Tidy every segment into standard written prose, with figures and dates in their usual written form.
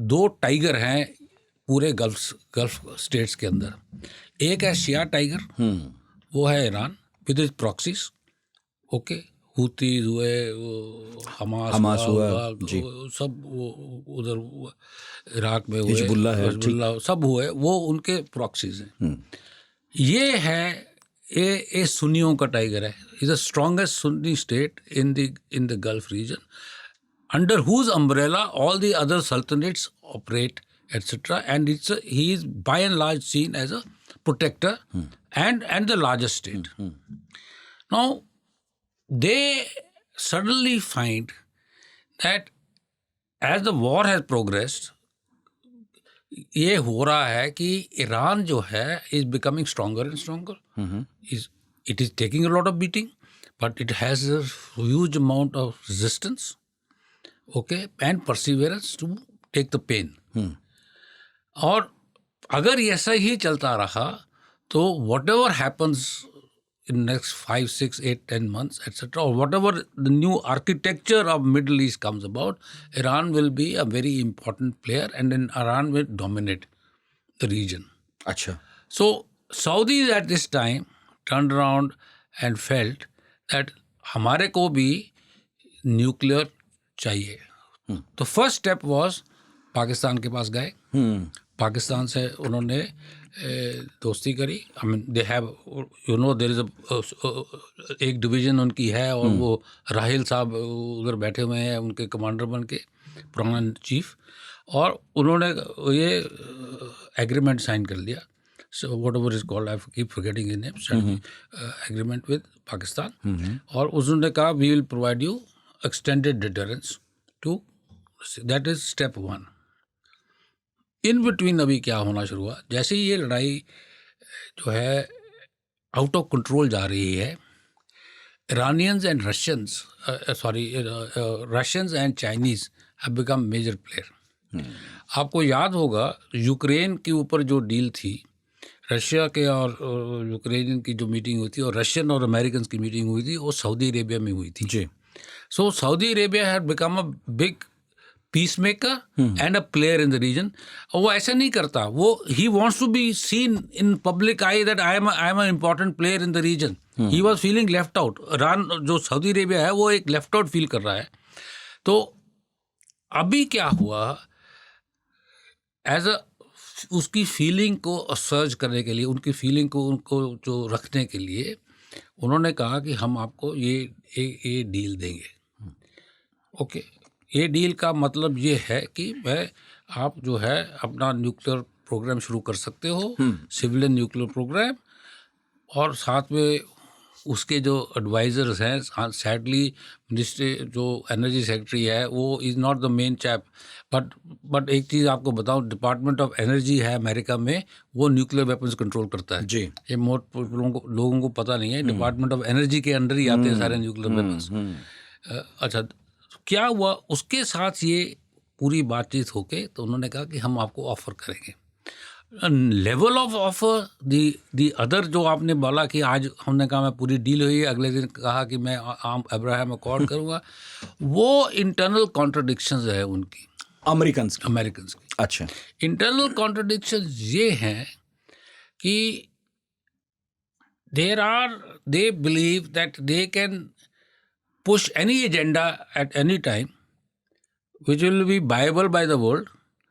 दो टाइगर हैं पूरे गल्फ स्टेट्स के अंदर। एक है शिया टाइगर, वो है Iran with is proxies, okay, हुतीज हुए, हमास हुआ जी, सब वो उधर इराक में हुए, हिजबुल्लाह सब हुए, वो उनके प्रॉक्सीज हैं। ये है ये सुन्नियों का टाइगर है, इज द स्ट्रॉन्गेस्ट सुन्नी state in the Gulf region, under whose umbrella all the other sultanates operate, etc. And he is by and large seen as a protector and the largest state. Now, they suddenly find that as the war has progressed, ये हो रहा है कि Iran जो है is becoming stronger and stronger. It is taking a lot of beating, but it has a huge amount of resistance. Okay, and perseverance to take the pain. और अगर ऐसा ही चलता रहा तो whatever happens in next 5, 6, 8, 10 months, etc., or whatever the new architecture of Middle East comes about, Iran will be a very important player, and then Iran will dominate the region. अच्छा, So Saudis at this time turned around and felt that हमारे को भी nuclear चाहिए। तो first step was Pakistan के पास गए, पाकिस्तान से उन्होंने दोस्ती करी। I mean they have, you know, there is एक डिवीज़न उनकी है, और वो राहिल साहब उधर बैठे हुए हैं उनके कमांडर बन के, पुराना चीफ, और उन्होंने ये एग्रीमेंट साइन कर लिया। So whatever is called, I keep forgetting his name, agreement with Pakistan, और उन्होंने कहा we will provide you extended deterrence to, that is step 1. In between अभी क्या होना शुरू हुआ, जैसे ही ये लड़ाई जो है आउट ऑफ कंट्रोल जा रही है, Iranians and Russians, Russians and Chinese have become major player. आपको याद होगा यूक्रेन के ऊपर जो डील थी, रशिया के और यूक्रेन की जो मीटिंग हुई थी, और रशियन और अमेरिकन की मीटिंग हुई थी, वो सऊदी अरेबिया में हुई थी जी। So Saudi Arabia had become a big peace maker and a player in the region. वो ऐसा नहीं करता, वो he wants to be seen in public I that I am an important player in the region. He was feeling left out. Iran जो Saudi Arabia है वो एक left out feel कर रहा है। तो अभी क्या हुआ, एज अ उसकी फीलिंग को सर्च करने के लिए, उनकी फीलिंग को उनको जो रखने के लिए, उन्होंने कहा कि हम आपको ये डील देंगे। ओके, ये डील का मतलब ये है कि आप जो है अपना न्यूक्लियर प्रोग्राम शुरू कर सकते हो, सिविलियन न्यूक्लियर प्रोग्राम, और साथ में उसके जो एडवाइजर्स हैं, सैडली मिनिस्ट्री जो एनर्जी सेक्रेटरी है वो is not the main chap, but एक चीज़ आपको बताऊं, डिपार्टमेंट ऑफ एनर्जी है अमेरिका में, वो न्यूक्लियर वेपन्स कंट्रोल करता है जी। ये मोस्ट लोगों को पता नहीं है, डिपार्टमेंट ऑफ एनर्जी के अंडर ही आते हैं सारे न्यूक्लियर वेपन्स। अच्छा, क्या हुआ उसके साथ, ये पूरी बातचीत होके तो उन्होंने कहा कि हम आपको ऑफर करेंगे। Level of offer the other, जो आपने बोला कि आज हमने कहा मैं पूरी डील हुई है, अगले दिन कहा कि मैं अब्राहम अकॉर्ड करूँगा, वो इंटरनल कॉन्ट्रडिक्शंस है उनकी, अमेरिकन की। अच्छा, इंटरनल कॉन्ट्रडिक्शंस ये हैं कि they believe that they can push any agenda at any time which will be viable by the world,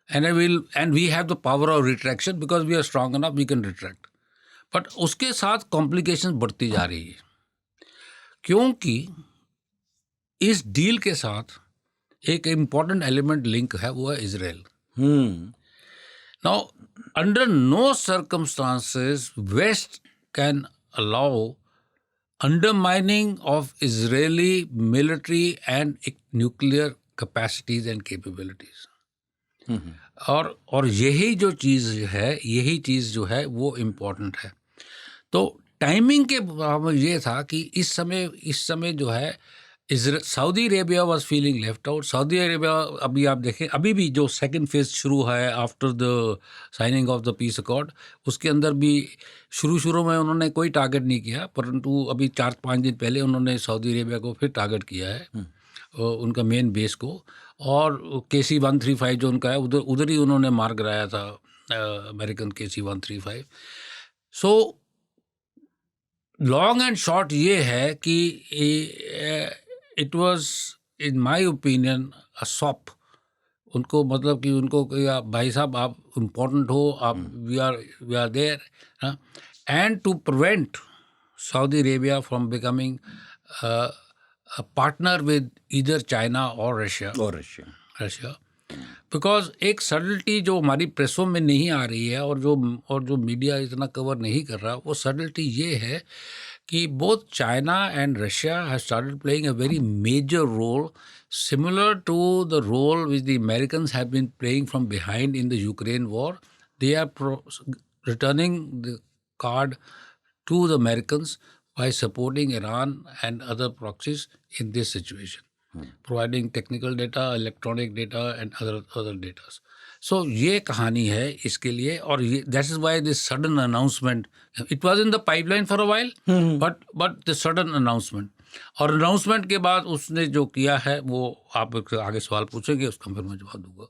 and we have the power of retraction because we are strong enough, we can retract. But उसके साथ complication बढ़ती जा रही है, क्योंकि इस deal के साथ एक इम्पॉर्टेंट एलिमेंट लिंक है, वो है Israel. Now under no circumstances West can allow undermining of Israeli military and nuclear capacities and capabilities. और यही जो चीज़ है, यही चीज़ जो है वो इम्पोर्टेंट है। तो टाइमिंग के ये था कि इस समय जो है Saudi Arabia was feeling left out. Saudi Arabia, अभी आप देखें, अभी भी जो सेकंड फेज शुरू है after the signing off the peace accord, उसके अंदर भी शुरू में उन्होंने कोई टारगेट नहीं किया, परंतु अभी 4-5 दिन पहले उन्होंने सऊदी अरेबिया को फिर टारगेट किया है। उनका मेन बेस को, और KC-135 जो उनका है उधर ही उन्होंने मार गिराया था, American KC-135। So long and short ये है कि it was in my opinion a shop. उनको मतलब कि उनको भाई साहब आप इम्पोर्टेंट हो, आप we are there, and to prevent Saudi Arabia from becoming a partner with either China or Russia. Because एक सडलिटी जो हमारी प्रेसों में नहीं आ रही है और जो मीडिया इतना कवर नहीं कर रहा, वो सडलिटी ये है कि both China and Russia have started playing a very major role similar to the role which the Americans have been playing from behind in the Ukraine war. They are returning the card to the Americans by supporting Iran and other proxies in this situation, providing technical data, electronic data and other data. So ये कहानी है इसके लिए, और that is why this sudden announcement, it was in the pipeline for a while, but the sudden announcement, और announcement के बाद उसने जो किया है वो आप आगे सवाल पूछेंगे, उसका फिर मैं जवाब दूंगा।